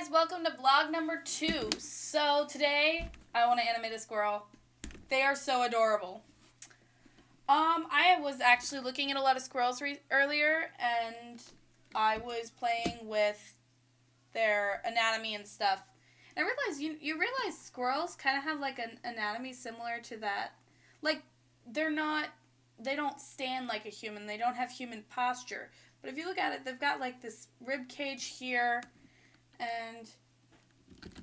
guys, welcome to vlog number 2. So today I want to animate a squirrel. They are so adorable. I was actually looking at a lot of squirrels earlier, and I was playing with their anatomy and stuff. And I realized you realize squirrels kind of have like an anatomy similar to that. Like they don't stand like a human. They don't have human posture. But if you look at it, they've got like this rib cage here. And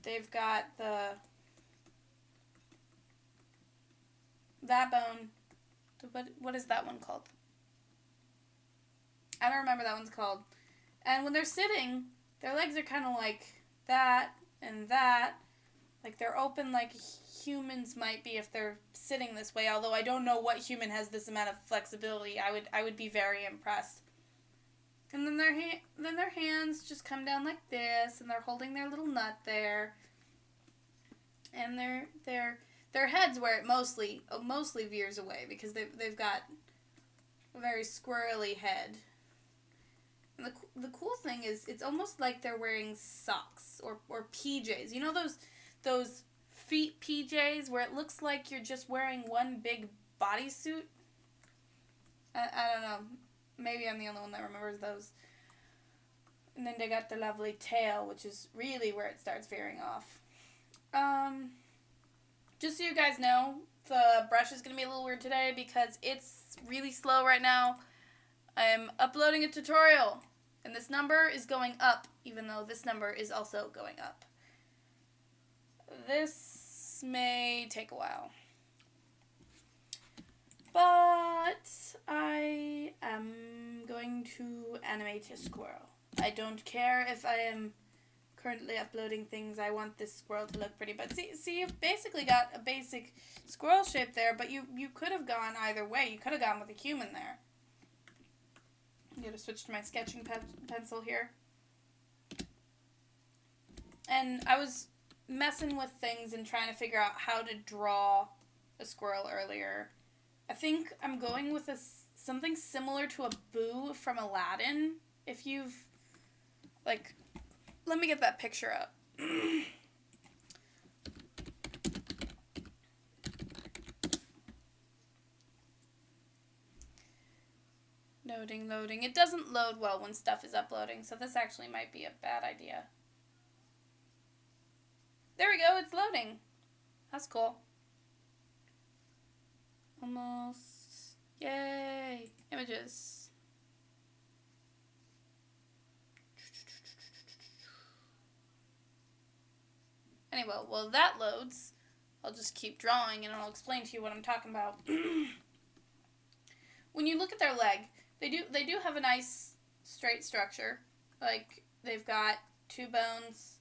they've got that bone. What is that one called? I don't remember that one's called. And when they're sitting, their legs are kind of like that and that. Like they're open like humans might be if they're sitting this way. Although I don't know what human has this amount of flexibility. I would be very impressed. And then their hands just come down like this, and they're holding their little nut there. And their heads where it mostly veers away because they've got a very squirrely head. And the cool thing is it's almost like they're wearing socks or PJs. You know those feet PJs where it looks like you're just wearing one big bodysuit? I don't know. Maybe I'm the only one that remembers those. And then they got the lovely tail, which is really where it starts veering off. Just so you guys know, the brush is going to be a little weird today because it's really slow right now. I'm uploading a tutorial, and this number is going up, even though this number is also going up. This may take a while. But I am going to animate a squirrel. I don't care if I am currently uploading things. I want this squirrel to look pretty. But see, you've basically got a basic squirrel shape there, but you could have gone either way. You could have gone with a human there. I'm going to switch to my sketching pencil here. And I was messing with things and trying to figure out how to draw a squirrel earlier. I think I'm going with something similar to a Boo from Aladdin. If you've, like, let me get that picture up. Loading. It doesn't load well when stuff is uploading, so this actually might be a bad idea. There we go, it's loading. That's cool. Almost. Yay. Images. Anyway, while that loads, I'll just keep drawing and I'll explain to you what I'm talking about. When you look at their leg, they do have a nice straight structure. Like they've got 2 bones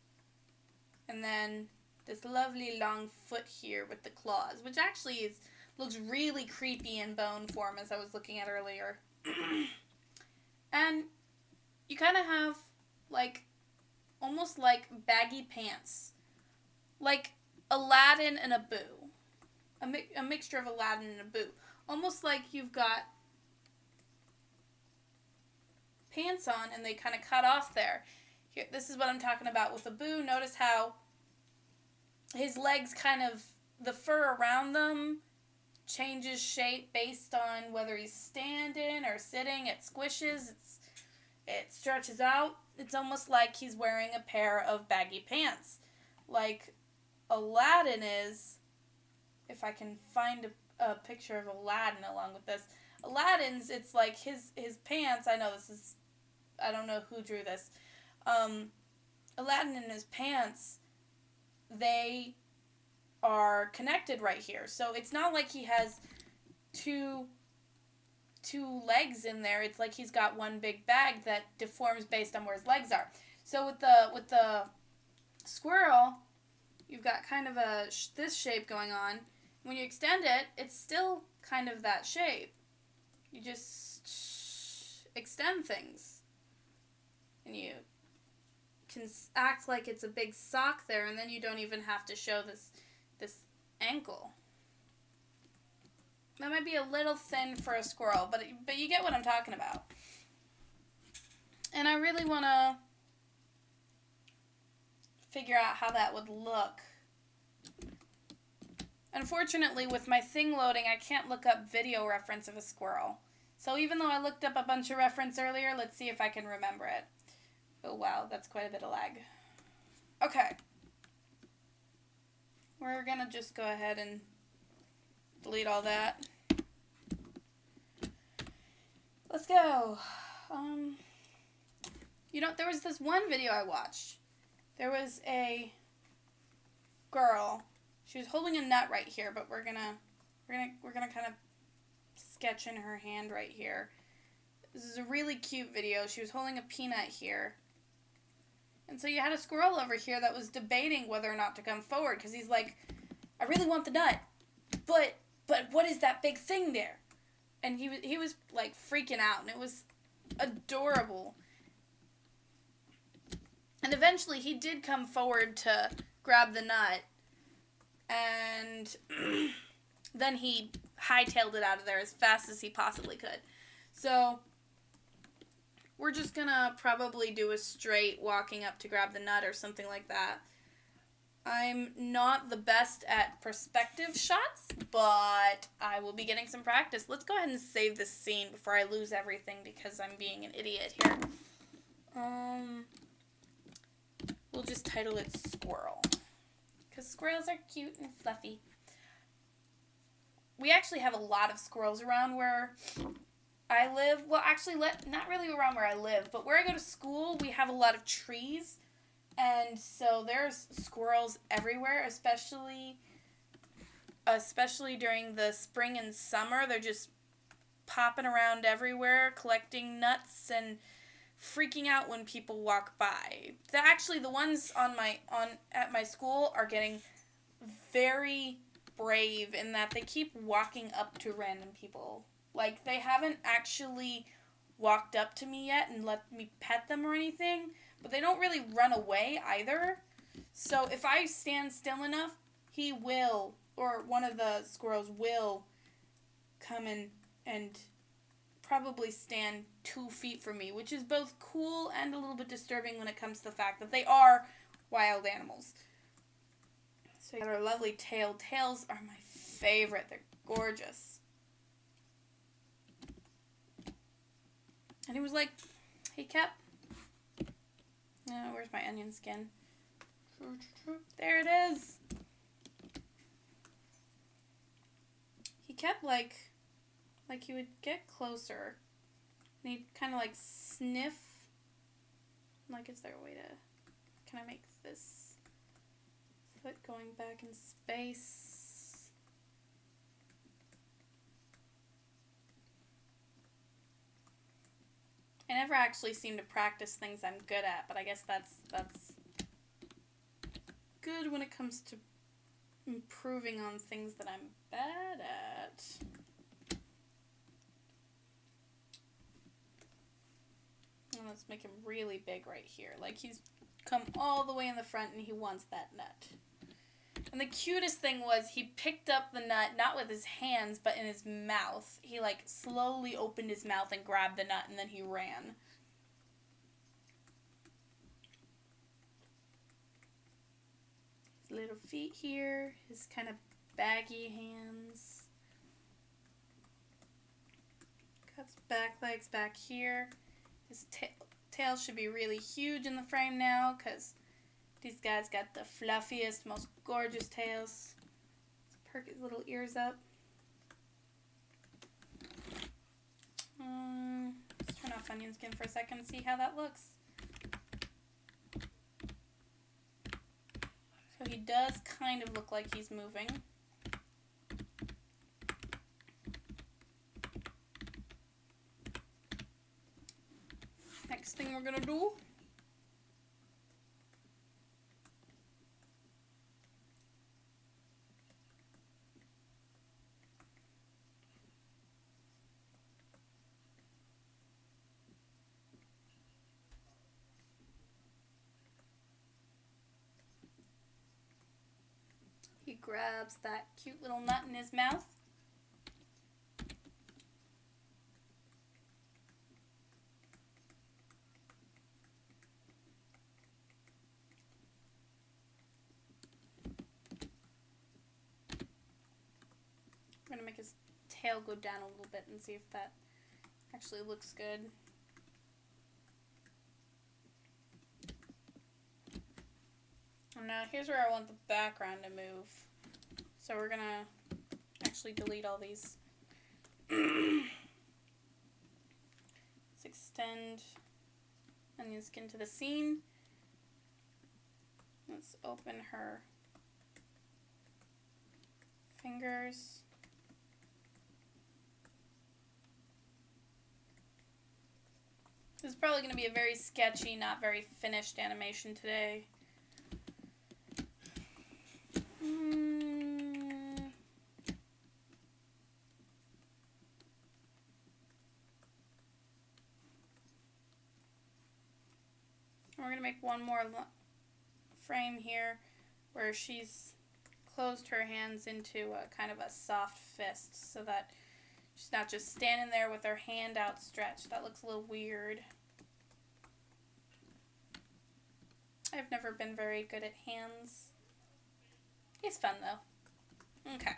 and then this lovely long foot here with the claws, which actually looks really creepy in bone form as I was looking at earlier. And you kind of have like almost like baggy pants. Like Aladdin and a Boo. A mixture of Aladdin and a Boo. Almost like you've got pants on and they kind of cut off there. Here, this is what I'm talking about with a Boo. Notice how his legs kind of, the fur around them changes shape based on whether he's standing or sitting. It squishes. It stretches out. It's almost like he's wearing a pair of baggy pants. Like Aladdin is, if I can find a picture of Aladdin along with this. Aladdin's, it's like his pants, I don't know who drew this. Aladdin and his pants, they are connected right here. So it's not like he has two legs in there. It's like he's got one big bag that deforms based on where his legs are. So with the squirrel, you've got kind of this shape going on. When you extend it, it's still kind of that shape. You just extend things. And you can act like it's a big sock there, and then you don't even have to show this ankle. That might be a little thin for a squirrel, but you get what I'm talking about. And I really want to figure out how that would look. Unfortunately, with my thing loading, I can't look up video reference of a squirrel. So even though I looked up a bunch of reference earlier, let's see if I can remember it. Oh wow, that's quite a bit of lag. Okay. We're gonna just go ahead and delete all that. Let's go. You know, there was this one video I watched. There was a girl. She was holding a nut right here, but we're gonna kind of sketch in her hand right here. This is a really cute video. She was holding a peanut here. And so you had a squirrel over here that was debating whether or not to come forward because he's like, I really want the nut, but what is that big thing there? And he was like freaking out, and it was adorable. And eventually he did come forward to grab the nut, and then he hightailed it out of there as fast as he possibly could. So we're just gonna probably do a straight walking up to grab the nut or something like that. I'm not the best at perspective shots, but I will be getting some practice. Let's go ahead and save this scene before I lose everything because I'm being an idiot here. We'll just title it Squirrel, because squirrels are cute and fluffy. We actually have a lot of squirrels around where I live. Well, actually, not really around where I live, but where I go to school, we have a lot of trees. And so there's squirrels everywhere, especially during the spring and summer. They're just popping around everywhere, collecting nuts and freaking out when people walk by. Actually, the ones at my school are getting very brave in that they keep walking up to random people. Like, they haven't actually walked up to me yet and let me pet them or anything, but they don't really run away either. So if I stand still enough, he will, or one of the squirrels will come in and probably stand 2 feet from me, which is both cool and a little bit disturbing when it comes to the fact that they are wild animals. So you got our lovely tail. Tails are my favorite. They're gorgeous. And he was like, hey, Cap. Where's my onion skin? There it is. He kept like he would get closer. And he'd kind of like sniff. Like, is there a way to, can I make this foot going back in space? I never actually seem to practice things I'm good at, but I guess that's good when it comes to improving on things that I'm bad at. And let's make him really big right here. Like, he's come all the way in the front and he wants that nut. And the cutest thing was he picked up the nut, not with his hands, but in his mouth. He, like, slowly opened his mouth and grabbed the nut, and then he ran. His little feet here, his kind of baggy hands. Got his back legs back here. His tail should be really huge in the frame now, because these guys got the fluffiest, most gorgeous tails. Let's perk his little ears up. Let's turn off onion skin for a second and see how that looks. So he does kind of look like he's moving. Next thing we're gonna do, he grabs that cute little nut in his mouth. his tail go down a little bit and see if that actually looks good. And now here's where I want the background to move. So we're gonna actually delete all these. Let's extend onion skin to the scene. Let's open her fingers. This is probably going to be a very sketchy, not very finished animation today. We're going to make one more frame here where she's closed her hands into a kind of a soft fist so that she's not just standing there with her hand outstretched. That looks a little weird. I've never been very good at hands. It's fun though. Okay.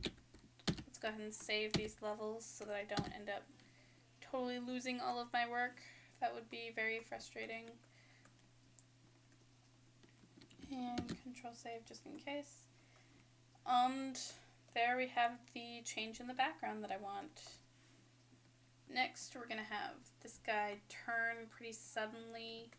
Let's go ahead and save these levels so that I don't end up totally losing all of my work. That would be very frustrating. And control save just in case. And there we have the change in the background that I want. Next we're going to have this guy turn pretty suddenly.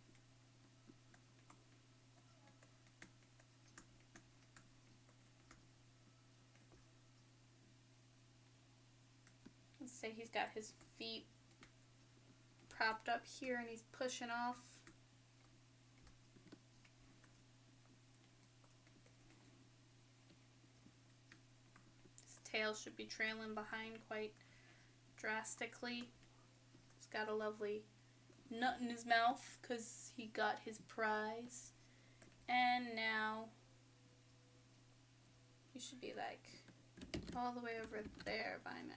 Let's say he's got his feet propped up here and he's pushing off. His tail should be trailing behind quite drastically. He's got a lovely nut in his mouth because he got his prize. And now he should be like all the way over there by now.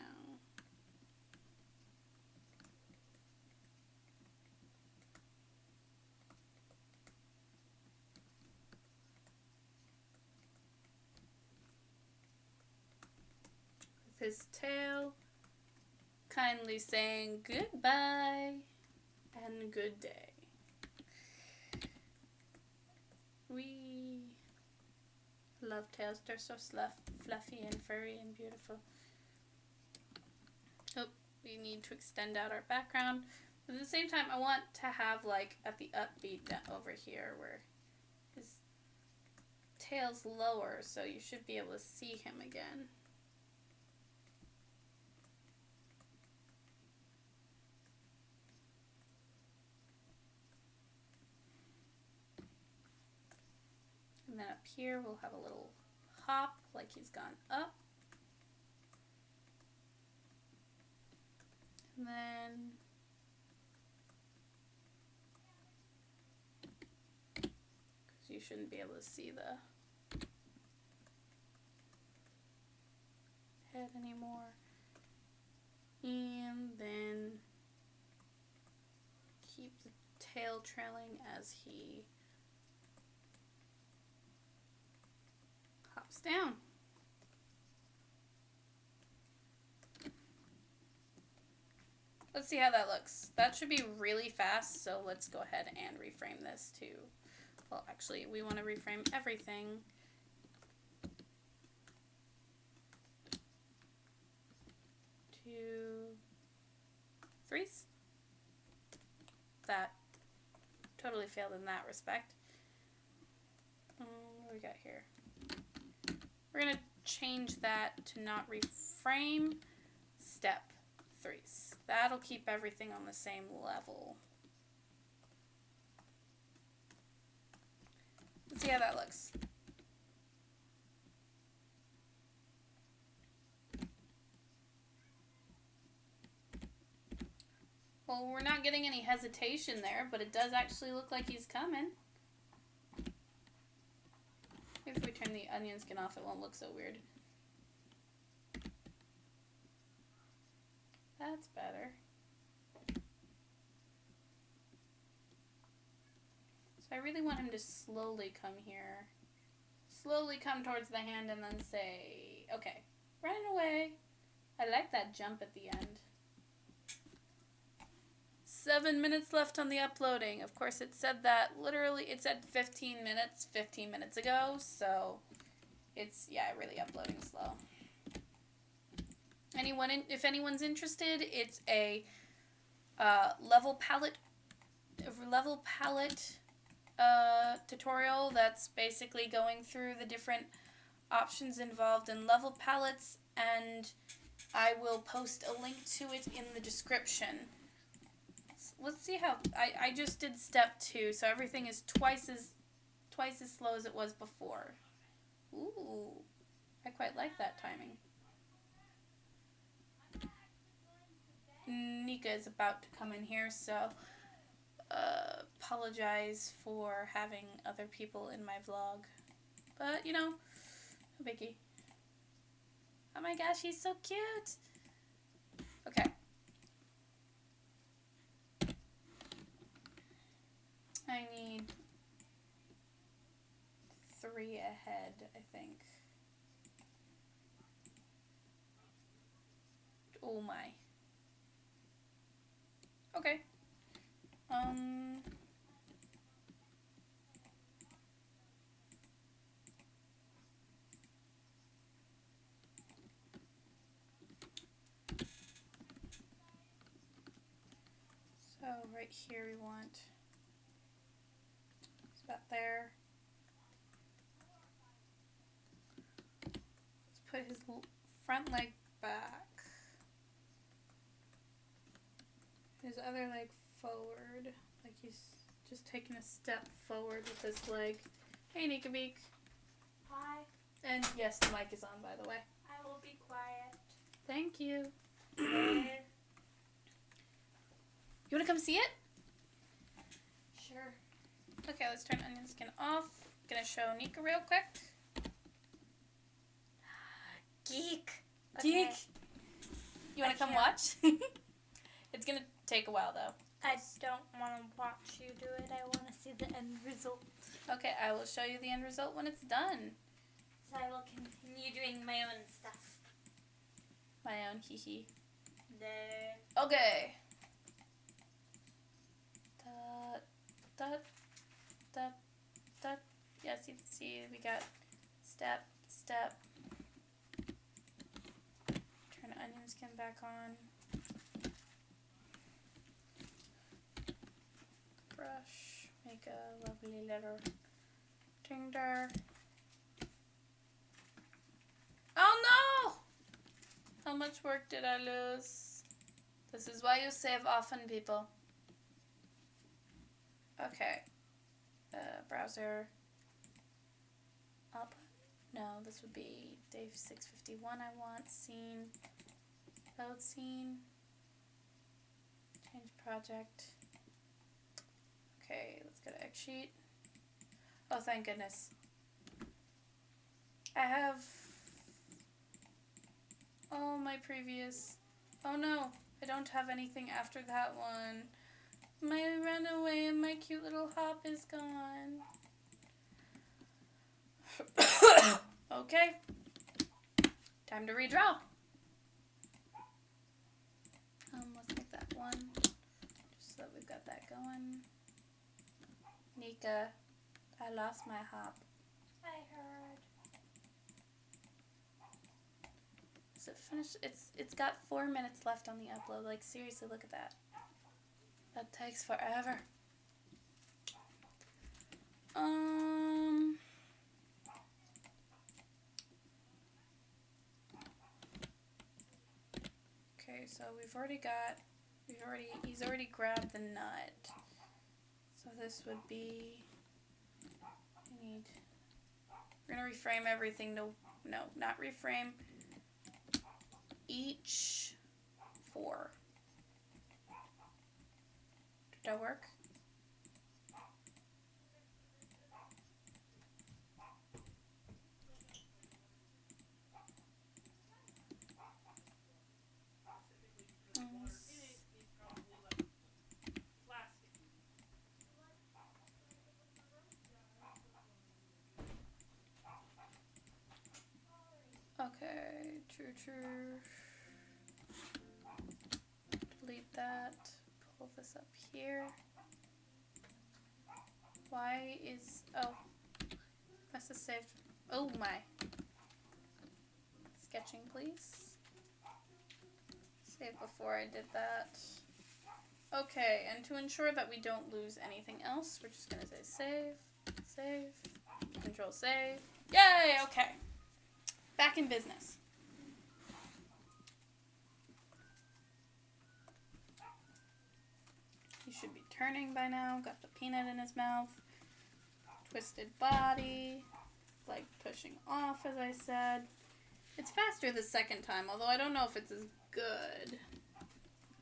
His tail kindly saying goodbye and good day. We love tails. They're so fluffy and furry and beautiful. Oh, we need to extend out our background. But at the same time, I want to have like at the upbeat over here where his tail's lower, so you should be able to see him again. And then up here we'll have a little hop like he's gone up. And then because you shouldn't be able to see the head anymore. And then keep the tail trailing as he hops down. Let's see how that looks. That should be really fast, so let's go ahead and reframe this to, well, actually, we want to reframe everything. 2 3s. That totally failed in that respect. What do we got here? We're going to change that to not reframe, step 3s. That'll keep everything on the same level. Let's see how that looks. Well, we're not getting any hesitation there, but it does actually look like he's coming. If we turn the onion skin off, it won't look so weird. That's better. So I really want him to slowly come here. Slowly come towards the hand and then say, okay, Running away. I like that jump at the end. 7 minutes left on the uploading. Of course, it said that literally, it said 15 minutes ago, so it's, yeah, really uploading slow. If anyone's interested, it's a level palette tutorial that's basically going through the different options involved in level palettes, and I will post a link to it in the description. Let's see how I just did step 2, so everything is twice as slow as it was before. Ooh, I quite like that timing. Nika is about to come in here, so apologize for having other people in my vlog. But, you know, no biggie. Oh my gosh, he's so cute! Okay. I need 3 ahead, I think. Oh my. Okay. So right here we want, it's about there. Let's put his front leg back. His other leg forward, like he's just taking a step forward with this leg. Hey, Nika Beak. Hi. And yes, the mic is on, by the way. I will be quiet. Thank you. Okay. You want to come see it? Sure. Okay, let's turn onion skin off. Gonna show Nika real quick. Geek. Geek. Okay. You want to come can't. watch? It's gonna take a while though. I don't want to watch you do it. I want to see the end result. Okay, I will show you the end result when it's done. So I will continue doing my own stuff. My own hee. There. Okay. Da. Yes, you can see we got step. Turn the onion skin back on. Brush. Make a lovely little tinder. Oh no! How much work did I lose? This is why you save often, people. Okay. Browser. Up. No, this would be day 651 I want. Scene. Load scene. Change project. Okay, let's go to X sheet. Oh, thank goodness. I have all my previous. Oh no, I don't have anything after that one. My runaway and my cute little hop is gone. Okay. Time to redraw. Let's make that one. Just so that we've got that going. Nika, I lost my hop. I heard. Is it finished? It's got 4 minutes left on the upload. Like, seriously, look at that. That takes forever. Okay, so he's already grabbed the nut. So this would be, we're gonna reframe everything to, no, not reframe, each 4. Did that work? Okay, Delete that. Pull this up here. Why is... Oh. Must have saved... Oh my. Sketching, please. Save before I did that. Okay, and to ensure that we don't lose anything else, we're just going to say save, save, control save. Yay! Okay. Back in business. He should be turning by now. Got the peanut in his mouth. Twisted body. Leg pushing off, as I said. It's faster the second time, although I don't know if it's as good.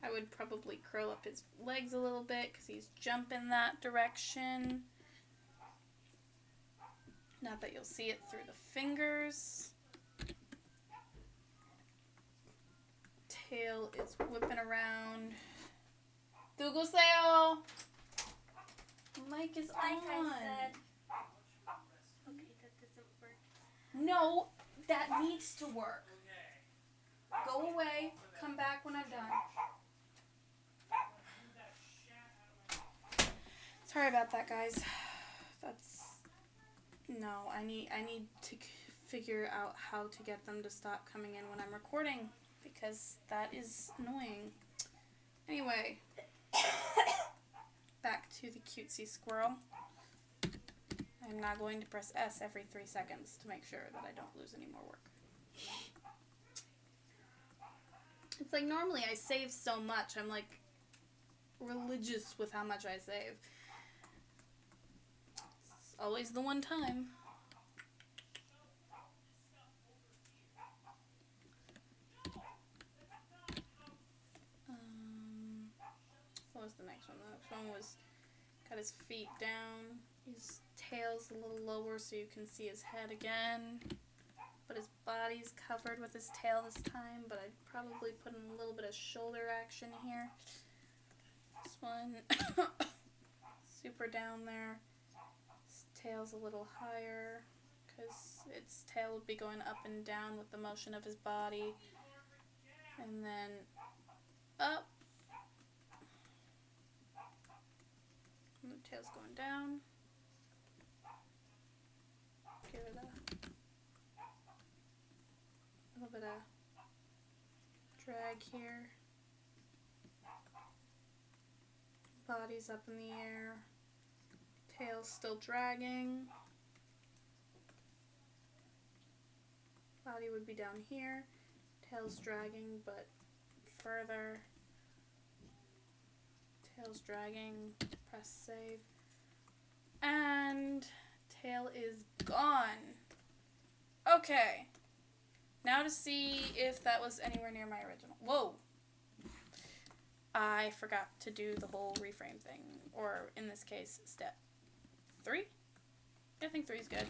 I would probably curl up his legs a little bit because he's jumping that direction. Not that you'll see it through the fingers. Tail is whipping around. Dugoseo! Mic is Like on. I said. Okay, that doesn't work. No, that needs to work. Go away. Come back when I'm done. Sorry about that, guys. No, I need to figure out how to get them to stop coming in when I'm recording, because that is annoying. Anyway, back to the cutesy squirrel. I'm now going to press S every 3 seconds to make sure that I don't lose any more work. It's like normally I save so much. I'm like religious with how much I save. It's always the one time. What was the next one? The next one was got his feet down. His tail's a little lower so you can see his head again. But his body's covered with his tail this time, but I'd probably put in a little bit of shoulder action here. This one, super down there. His tail's a little higher, because its tail would be going up and down with the motion of his body. And then up. And the tail's going down. Give it a little bit of drag here. Body's up in the air. Tail's still dragging. Body would be down here. Tail's dragging, but further. Tail's dragging. Press save. And tail is gone. Okay. Now to see if that was anywhere near my original. Whoa. I forgot to do the whole reframe thing. Or in this case, step 3? I think 3 is good.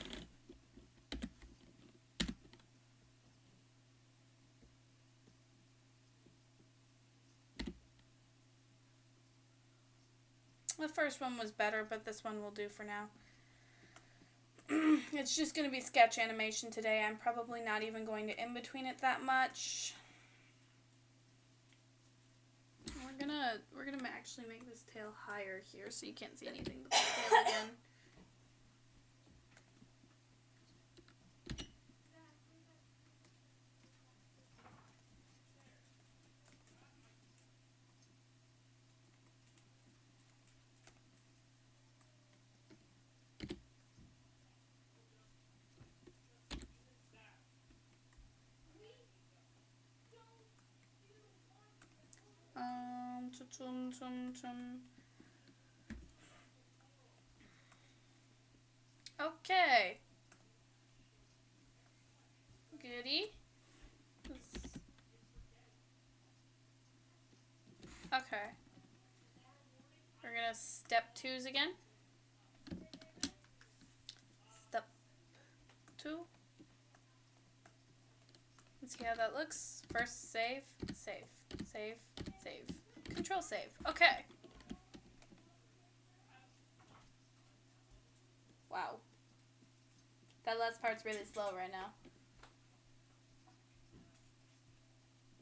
The first one was better, but this one will do for now. It's just going to be sketch animation today. I'm probably not even going to in-between it that much. We're gonna actually make this tail higher here so you can't see anything but the tail again. Okay. Goody. Okay. We're gonna step 2s again. Step 2. Let's see how that looks. First, save, save, save, save. Control save. Okay. Wow. That last part's really slow right now.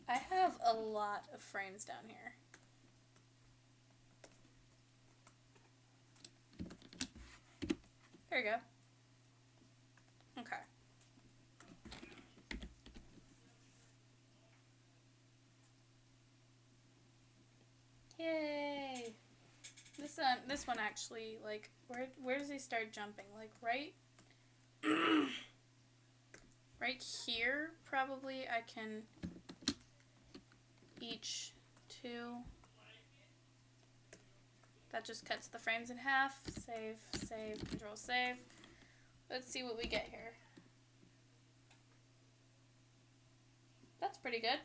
I have a lot of frames down here. There you go. Okay. Yay! This one actually, like, where does he start jumping? Like, right? Right here, probably, I can each two. That just cuts the frames in half. Save, save, control, save. Let's see what we get here. That's pretty good.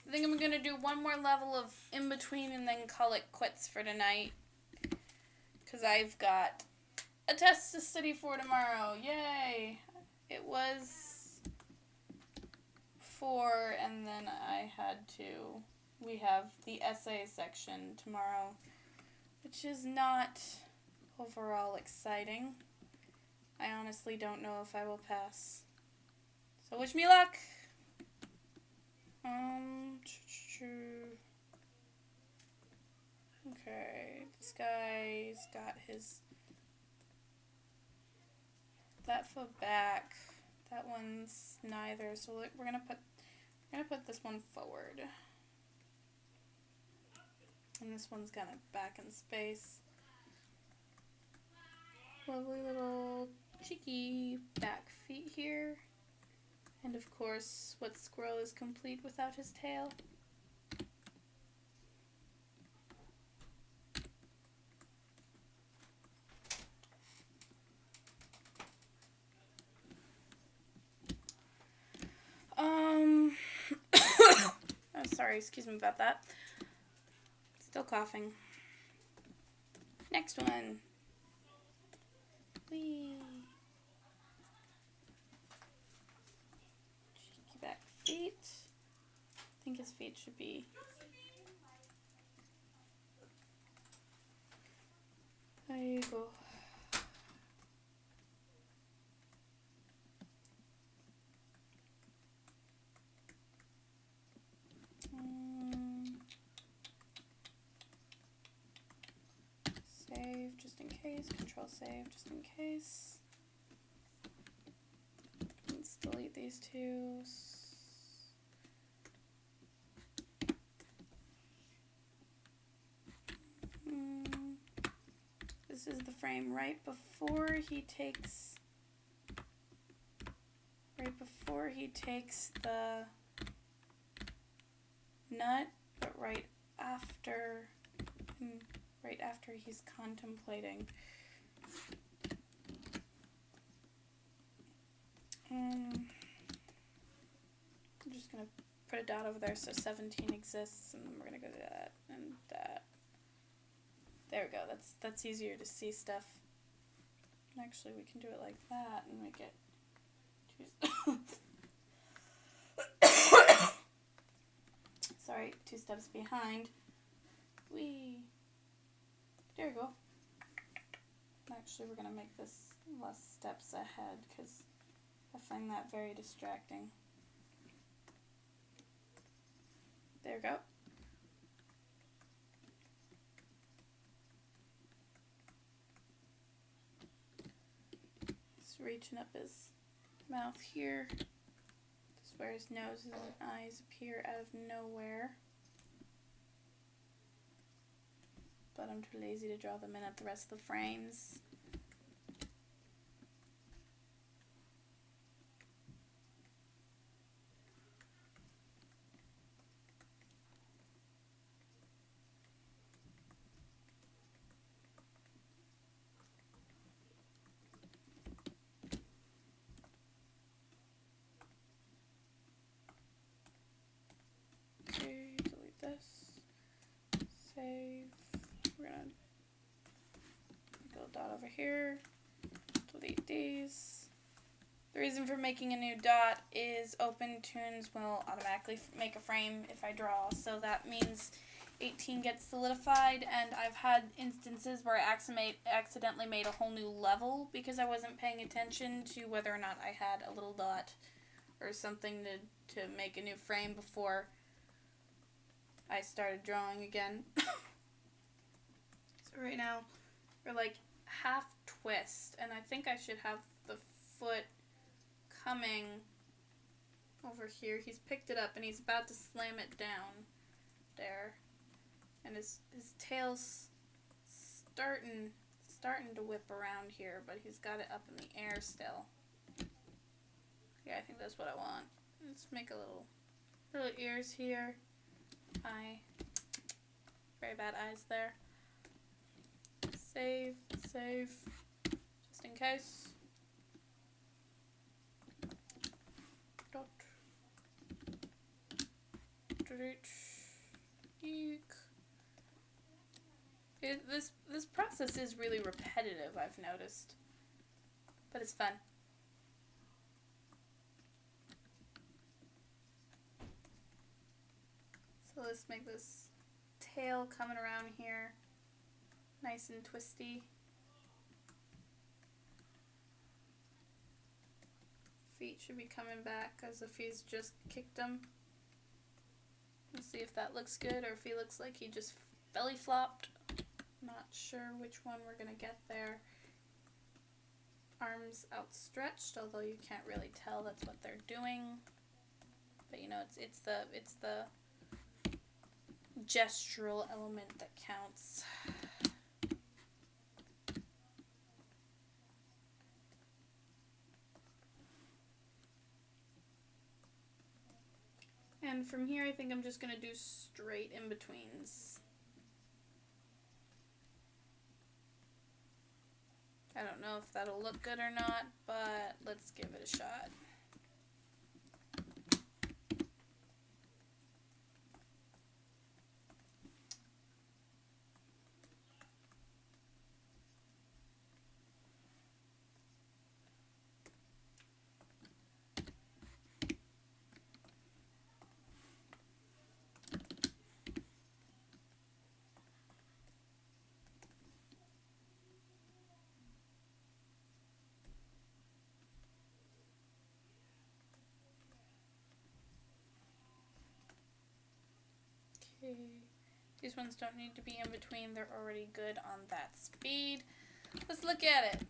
I think I'm going to do one more level of in between and then call it quits for tonight. Because I've got a test to study for tomorrow. Yay! It was 4 and then I had to. We have the essay section tomorrow, which is not overall exciting. I honestly don't know if I will pass. So wish me luck! Okay, this guy's got his that foot back. That one's neither. So we're gonna put this one forward, and this one's gonna back in space. Lovely little cheeky back feet here. And of course, what squirrel is complete without his tail? Oh, sorry, excuse me about that. Still coughing. Next one. Whee. Cheeky back feet. I think his feet should be. There you go. Save just in case. Control save just in case. Let's delete these two. This is the frame right before he takes the nut, but right after he's contemplating. I'm just gonna put a dot over there so 17 exists, and then we're gonna go to that and that. There we go. That's easier to see stuff. Actually, we can do it like that and make it sorry, 2 steps behind. Whee! There you go. Actually, we're gonna make this less steps ahead because I find that very distracting. There we go. Just reaching up his mouth here. This is where his nose and eyes appear out of nowhere. But I'm too lazy to draw them in at the rest of the frames. Okay, delete this. Save. We're gonna go dot over here, delete these. The reason for making a new dot is OpenToonz will automatically make a frame if I draw, so that means 18 gets solidified, and I've had instances where I accidentally made a whole new level because I wasn't paying attention to whether or not I had a little dot or something to make a new frame before I started drawing again. So right now we're like half twist, and I think I should have the foot coming over here. He's picked it up and he's about to slam it down there, and his tail's starting to whip around here, but he's got it up in the air still. Yeah, I think that's what I want. Let's make a little ears here. Eye. Very bad eyes there. Save, just in case. Dot. Eek. This process is really repetitive, I've noticed, but it's fun. So let's make this tail coming around here nice and twisty. Feet should be coming back as if he's just kicked them. Let's see if that looks good or if he looks like he just belly flopped. Not sure which one we're gonna get there. Arms outstretched, although you can't really tell that's what they're doing. But you know, it's the gestural element that counts. And from here, I think I'm just gonna do straight in-betweens. I don't know if that'll look good or not, but let's give it a shot. Okay. These ones don't need to be in between. They're already good on that speed. Let's look at it.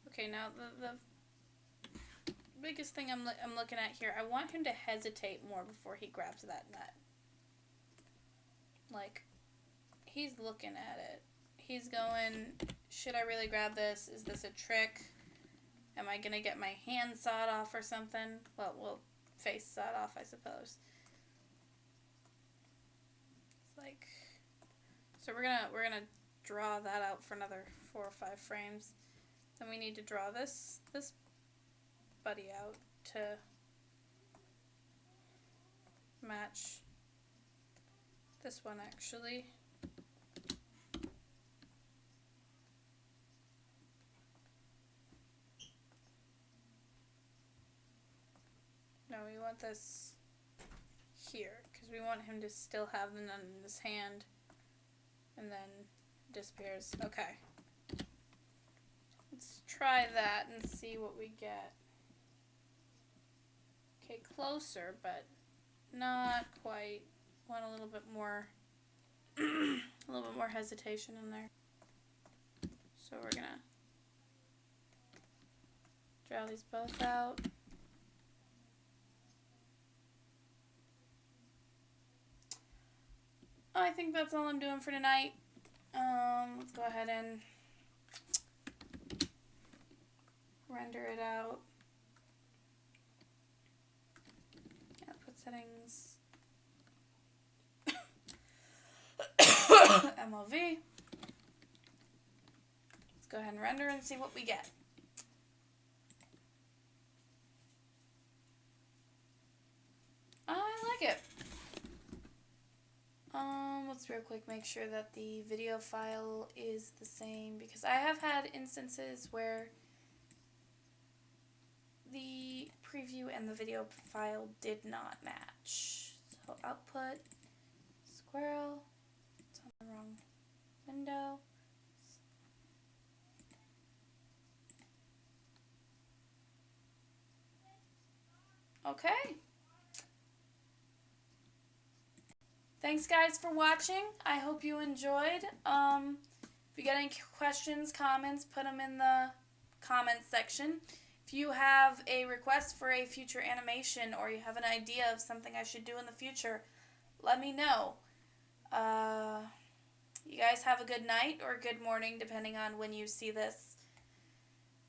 Okay, now the biggest thing I'm looking at here, I want him to hesitate more before he grabs that nut. Like, he's looking at it. He's going, should I really grab this? Is this a trick? Am I going to get my hand sawed off or something? Well, face sawed off, I suppose. It's like, so we're gonna draw that out for another 4 or 5 frames. Then we need to draw this buddy out to match this one, actually. No, we want this here, because we want him to still have the nut in his hand, and then disappears. Okay. Let's try that and see what we get. Okay, closer, but not quite. Want a little bit more, hesitation in there. So we're gonna draw these both out. I think that's all I'm doing for tonight. Let's go ahead and render it out. Output settings. MLV. Let's go ahead and render and see what we get. I like it. Let's real quick make sure that the video file is the same, because I have had instances where the preview and the video file did not match. So output, squirrel, it's on the wrong window. Okay. Thanks, guys, for watching. I hope you enjoyed. If you get any questions, comments, put them in the comments section. If you have a request for a future animation or you have an idea of something I should do in the future, let me know. You guys have a good night or good morning, depending on when you see this.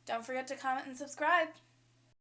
Don't forget to comment and subscribe.